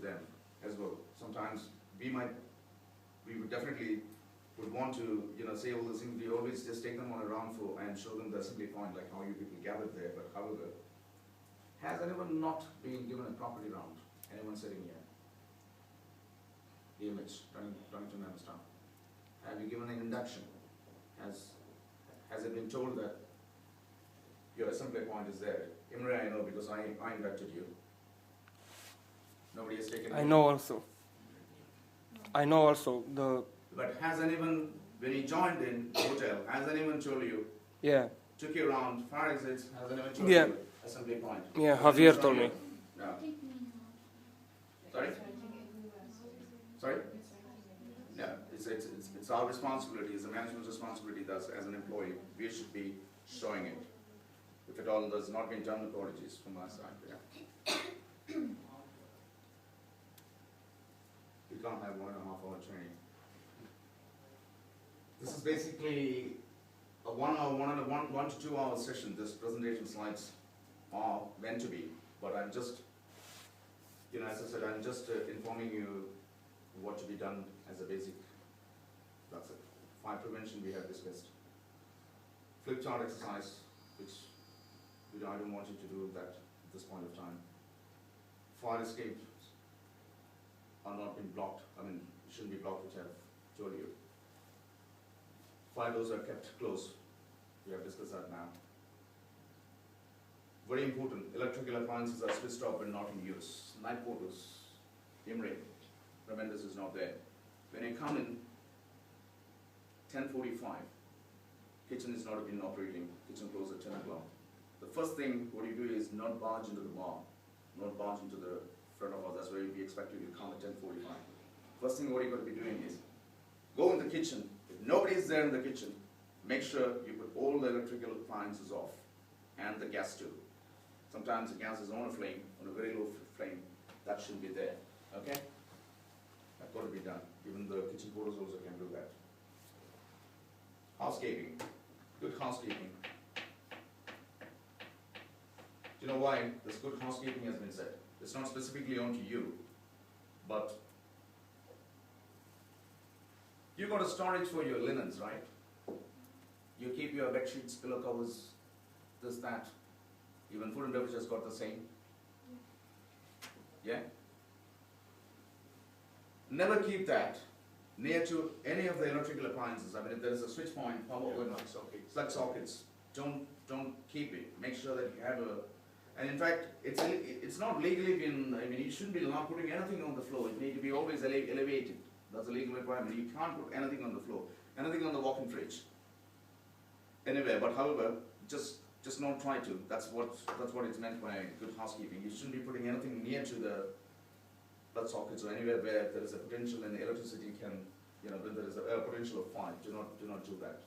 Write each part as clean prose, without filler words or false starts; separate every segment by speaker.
Speaker 1: them as well. Sometimes we would definitely would want to, say all those things. We always just take them on a round for and show them the assembly point, like how you people gathered there. But however, has anyone not been given a property round? Anyone sitting here? The image, Donington Member Staff. Have you given an induction? Has it been told that your assembly point is there? Imre, I know because I inducted you. Nobody has taken it.
Speaker 2: I know also.
Speaker 1: But has anyone, when you joined in the hotel, has anyone told you?
Speaker 2: Yeah.
Speaker 1: Took you around fire exits? Has anyone told
Speaker 2: Yeah.
Speaker 1: you assembly point?
Speaker 2: Yeah, Javier told me.
Speaker 1: No. Sorry? Sorry? No, it's our responsibility, it's the management's responsibility that as an employee, we should be showing it. If it all does not been done, apologies from our side. Yeah. We can't have 1.5 hour training. This is basically a 1 hour, 1 to 2 hour session. This presentation slides are meant to be, but I'm just, as I said, I'm just informing you what to be done as a basic. That's it. Fire prevention we have discussed. Flip chart exercise, which I don't want you to do that at this point of time. Fire escapes are not being blocked. Shouldn't be blocked, which I've told you. Fire doors are kept closed. We have discussed that now. Very important, electrical appliances are switched off when not in use. Night porters, Imre, Tremendous is not there. When you come in 10:45, kitchen is not been operating, kitchen closes at 10 o'clock. The first thing what you do is not barge into the bar, not barge into the front of us. That's where we expect you to come at 10:45. First thing what you're going to be doing is go in the kitchen. If nobody is there in the kitchen, make sure you put all the electrical appliances off and the gas too. Sometimes the gas is on a flame, on a very low flame. That shouldn't be there. Okay? That's got to be done. Even the kitchen porters also can do that. Housekeeping. Good housekeeping. Do you know why this good housekeeping has been said? It's not specifically onto you, but you got a storage for your linens, right? You keep your bed sheets, pillow covers, this, that. Even food and beverage has got the same. Yeah? Never keep that near to any of the electrical appliances. If there is a switch point, power plug sockets, don't keep it. Make sure that you have a. And in fact, it's not legally been. You shouldn't be not putting anything on the floor. It needs to be always elevated. That's a legal requirement. You can't put anything on the floor, anything on the walk-in fridge, anywhere. But however, just not try to. That's what it's meant by good housekeeping. You shouldn't be putting anything near to the plug sockets or anywhere where there is a potential and the electricity can, when there is a potential of fire. Do not do that.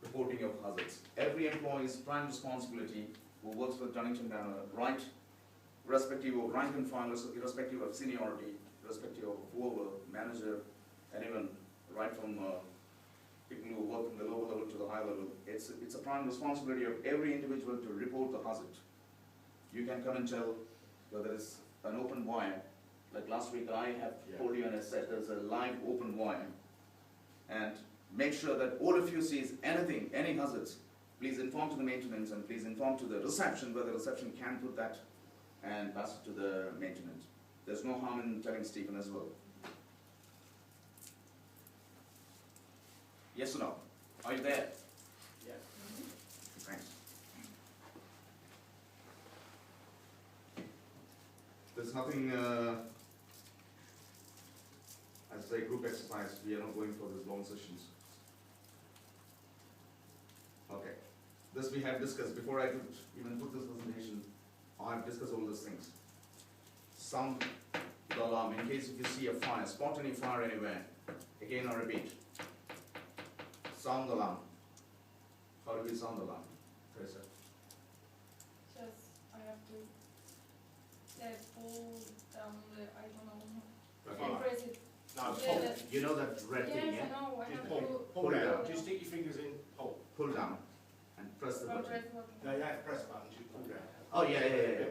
Speaker 1: Reporting of hazards. Every employee's prime responsibility who works for Donington Manor, right, irrespective of rank and file, irrespective of seniority, irrespective of whoever, manager, anyone, right from people who work from the lower level to the higher level. It's a prime responsibility of every individual to report the hazard. You can come and tell whether it's an open wire. Like last week I have told you and I said there's a live open wire. And make sure that all of you sees anything, any hazards, please inform to the maintenance and please inform to the reception where the reception can put that and pass it to the maintenance. There's no harm in telling Stephen as well. Yes or no? Are you there?
Speaker 3: Yes.
Speaker 1: Thanks. There's nothing, as I say, group exercise, we are not going for these long sessions. Okay. This we have discussed. Before I could even put this presentation, I've discussed all these things. Sound the alarm in case if you see a fire, spot any fire anywhere. Again, I repeat. Sound the alarm. How do we sound the alarm? Teresa?
Speaker 4: Just, I have to pull down the, I don't know, and press it.
Speaker 3: No,
Speaker 4: Yeah,
Speaker 3: pull.
Speaker 4: that-
Speaker 1: You know that red thing,
Speaker 4: Yes,
Speaker 1: yeah?
Speaker 4: I know, I
Speaker 3: Just
Speaker 4: have
Speaker 3: pull.
Speaker 4: to.
Speaker 3: Pull
Speaker 1: it
Speaker 3: down.
Speaker 1: down.
Speaker 3: Just stick your fingers in. Pull.
Speaker 1: Pull down and press the button.
Speaker 4: Press button.
Speaker 3: No, you have to press the button. You pull down.
Speaker 1: Oh, yeah.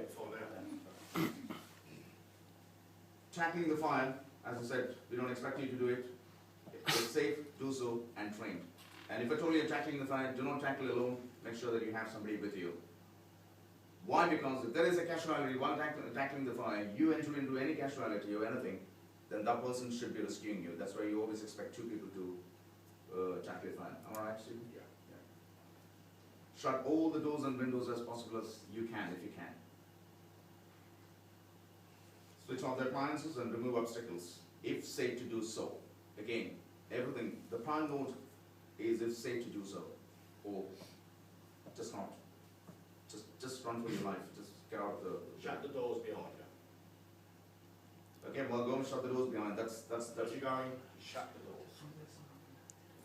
Speaker 3: Before now.
Speaker 1: tackling the fire, as I said, we don't expect you to do it. It's safe, do so, and train. And if at all you're tackling the fire, do not tackle alone. Make sure that you have somebody with you. Why? Because if there is a casualty while tackling the fire, you enter into any casualty or anything, then that person should be rescuing you. That's why you always expect 2 people to tackle a fire. Am I right, Stephen?
Speaker 3: Yeah.
Speaker 1: Shut all the doors and windows as possible as you can, if you can. Switch off the appliances and remove obstacles, if safe to do so. Again, everything, the prime note is if safe to do so, or just not. Just run for your life, just get out of the...
Speaker 3: Shut the doors behind you.
Speaker 1: Okay, well, go and shut the doors behind, that's...
Speaker 3: As you're going, shut the doors.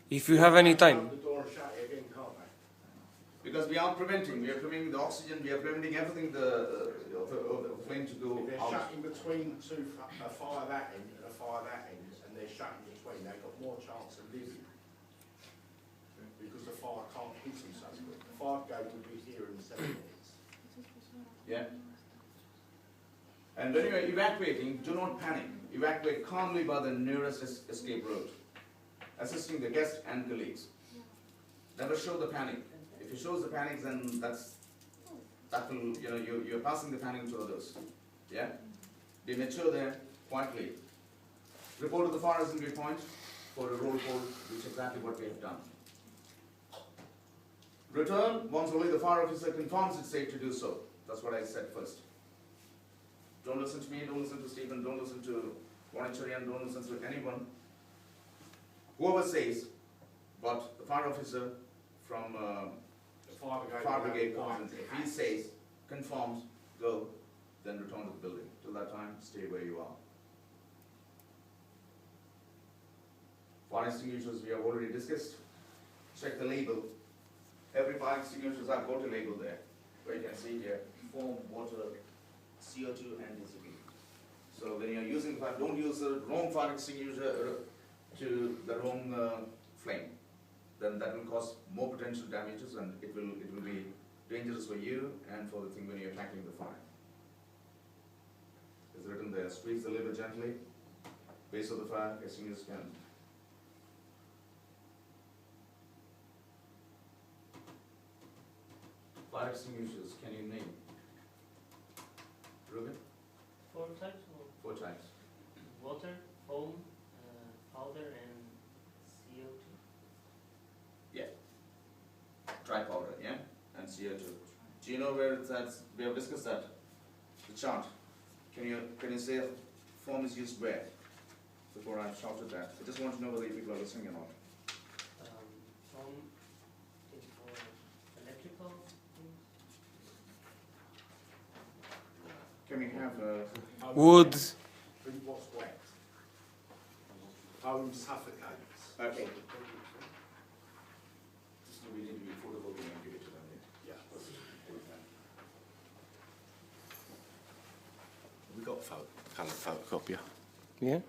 Speaker 2: If you have any time.
Speaker 3: Open the door and shut it again, can't they?
Speaker 1: Because we are preventing the oxygen, we are preventing everything, the flame to go
Speaker 3: If they're
Speaker 1: out.
Speaker 3: shut in between a fire that end and a fire that end, and they're shut in between, they've got more chance of living. Because the fire can't hit them so quick. The fire brigade will be here in 7 minutes.
Speaker 1: Yeah? And when you are evacuating, do not panic. Evacuate calmly by the nearest escape route, assisting the guests and colleagues. Never show the panic. If you show the panic, then that will, you're passing the panic to others. Yeah? Be mature there, quietly. Report to the fire assembly point for a roll call, which is exactly what we have done. Return once only the fire officer confirms it's safe to do so. That's what I said first. Don't listen to me, don't listen to Stephen, don't listen to Vanicharian, don't listen to anyone. Whoever says, but the fire officer from
Speaker 3: The fire
Speaker 1: fire
Speaker 3: brigade
Speaker 1: brigade
Speaker 3: will
Speaker 1: comes in. If he says, confirms, go, then return to the building. Till that time, stay where you are. Fire extinguishers we have already discussed. Check the label. Every fire extinguishers have got a label there, where you can see here, foam, water, CO2 and DCP. So when you're using fire, don't use the wrong fire extinguisher to the wrong flame. Then that will cause more potential damages, and it will be dangerous for you and for the thing when you're tackling the fire. It's written there, squeeze the lever gently, base of the fire extinguisher can. Fire extinguishers, can you name? Ruben?
Speaker 5: 4 types of
Speaker 1: 4 types.
Speaker 5: water, foam, powder, and CO2.
Speaker 1: Dry powder, yeah? And CO2. Do you know where it's at? We have discussed that. The chart. Can you say foam is used where? Before I shouted that. I just want to know whether you people are listening or not.
Speaker 5: Foam is for electrical things.
Speaker 1: Can we have
Speaker 2: Wood.
Speaker 3: What's wet? Foam suffocates.
Speaker 1: okay. Just we need to be photocopy and give it to them.
Speaker 3: Yeah.
Speaker 6: We got colour photocopier.
Speaker 2: Yeah.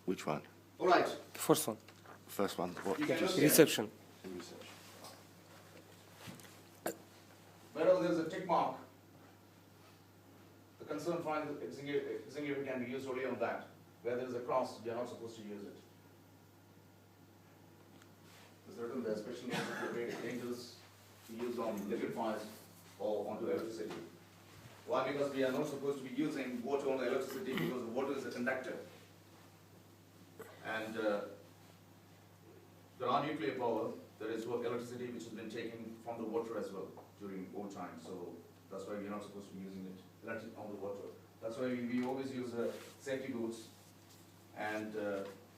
Speaker 6: Which one?
Speaker 1: All right.
Speaker 2: The first one.
Speaker 6: First one. What?
Speaker 1: You can look there.
Speaker 2: Reception.
Speaker 6: Research.
Speaker 1: Wherever there is a tick mark, the concern file extinguisher can be used only on that. Where there is a cross, you are not supposed to use it. It's written there, especially if it's very dangerous to use on liquid fires or onto electricity. Why? Because we are not supposed to be using water on electricity because water is a conductor. And there are nuclear power, there is electricity which has been taken from the water as well during old times. So that's why we are not supposed to be using it electric on the water. That's why we always use safety boots and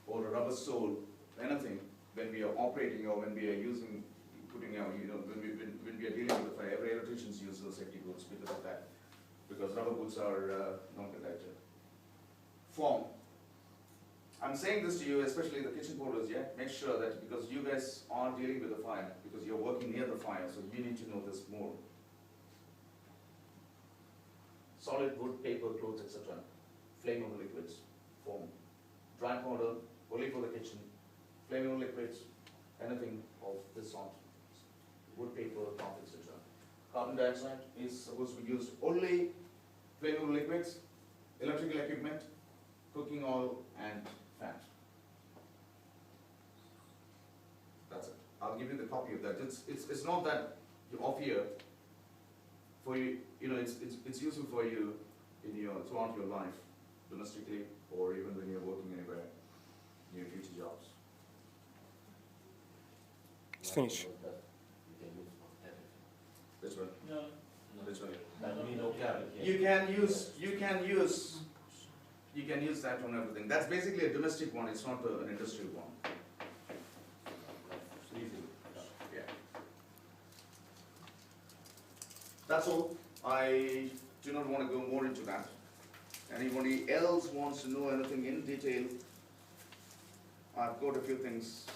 Speaker 1: or a rubber sole, anything when we are operating or when we are using, putting out, when we are dealing with the fire. Every electricians use those safety boots because of that. Because rubber boots are non-conductor. Foam. I'm saying this to you, especially the kitchen porters, yeah? Make sure that, because you guys are dealing with the fire, because you're working near the fire, so you need to know this more. Solid wood, paper, clothes, etc. Flammable liquids, foam. Dry powder, only for the kitchen. Flammable liquids, anything of this sort. Wood, paper, cloth, etc. Carbon dioxide is supposed to be used only flammable liquids, electrical equipment, cooking oil and fat. That's it. I'll give you the copy of that. It's not that you off here for you, it's useful for you in your, throughout your life, domestically, or even when you're working anywhere in your future jobs.
Speaker 2: It's finished.
Speaker 1: This one,
Speaker 4: No.
Speaker 1: this one.
Speaker 7: That means okay.
Speaker 1: You can use that on everything. That's basically a domestic one, it's not an industrial one. Yeah. That's all. I do not want to go more into that. Anybody else wants to know anything in detail? I've got a few things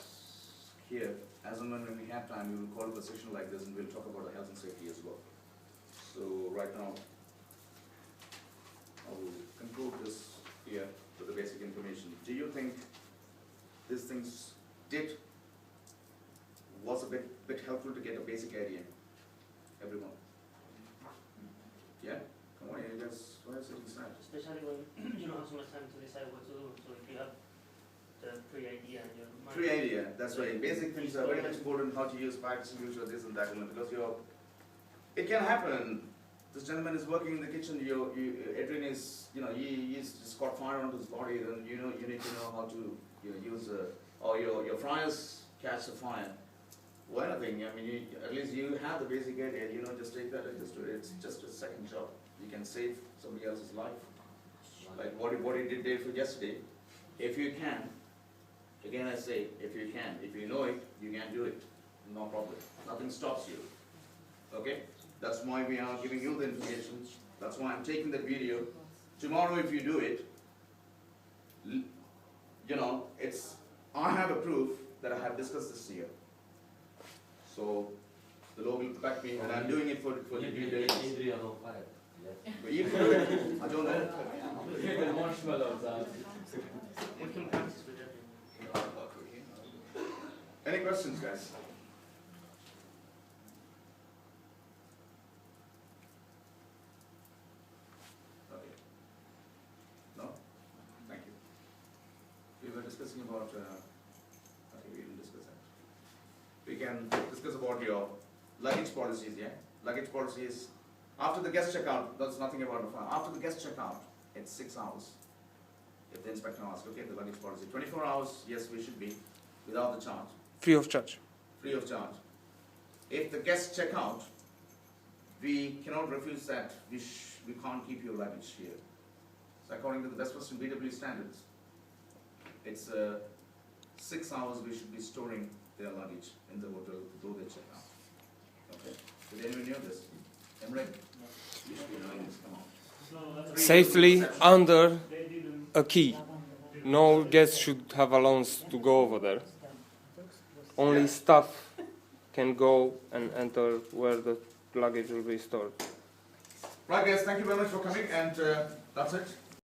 Speaker 1: here. As and when we have time, we will call a session like this and we'll talk about the health and safety as well. So right now, I will conclude this here with the basic information. Do you think these things was a bit helpful to get a basic idea? Everyone? Yeah? Come on, you guys, why is it inside?
Speaker 5: Especially when you don't have so much time to decide what to do. So if you have the pre-idea in your mind.
Speaker 1: Pre-idea, that's right. Basic things are very much important, how to use pack solution, this and that, because it can happen. This gentleman is working in the kitchen, Adrian is, he's just got fire on his body, then you need to know how to use, or your fryers catch the fire. Well, anything, I mean, at least you have the basic idea, just take that and just do it. It's just a second job. You can save somebody else's life. Like what he did there for yesterday. If you can, again I say, if you know it, you can do it. No problem. Nothing stops you. Okay? That's why we are giving you the information. That's why I'm taking that video. Tomorrow if you do it, I have a proof that I have discussed this here. So, the law will back me, and I'm doing it for the due diligence.
Speaker 7: Adrian on fire.
Speaker 1: But you can do it. I don't know.
Speaker 7: The marshmallows are.
Speaker 5: We can practice with that.
Speaker 1: Any questions, guys? Okay. No? Thank you. We were discussing about, I think we didn't discuss that. We can discuss about your luggage policies, yeah? Luggage policies, after the guest checkout, that's nothing about the file. After the guest checkout, it's 6 hours. If the inspector asks, okay, the luggage policy, 24 hours, yes, we should be, without the charge.
Speaker 2: Free of charge.
Speaker 1: Free of charge. If the guests check out, we cannot refuse that. We can't keep your luggage here. So according to the Best Western BW standards, it's 6 hours we should be storing their luggage in the hotel, though they check out. Okay. Did anyone know this? Emre? You should be knowing this. Come on.
Speaker 2: Safely under a key. No guest should have allowance to go over there. Only staff can go and enter where the luggage will be stored.
Speaker 1: Right, guys. Thank you very much for coming, and that's it.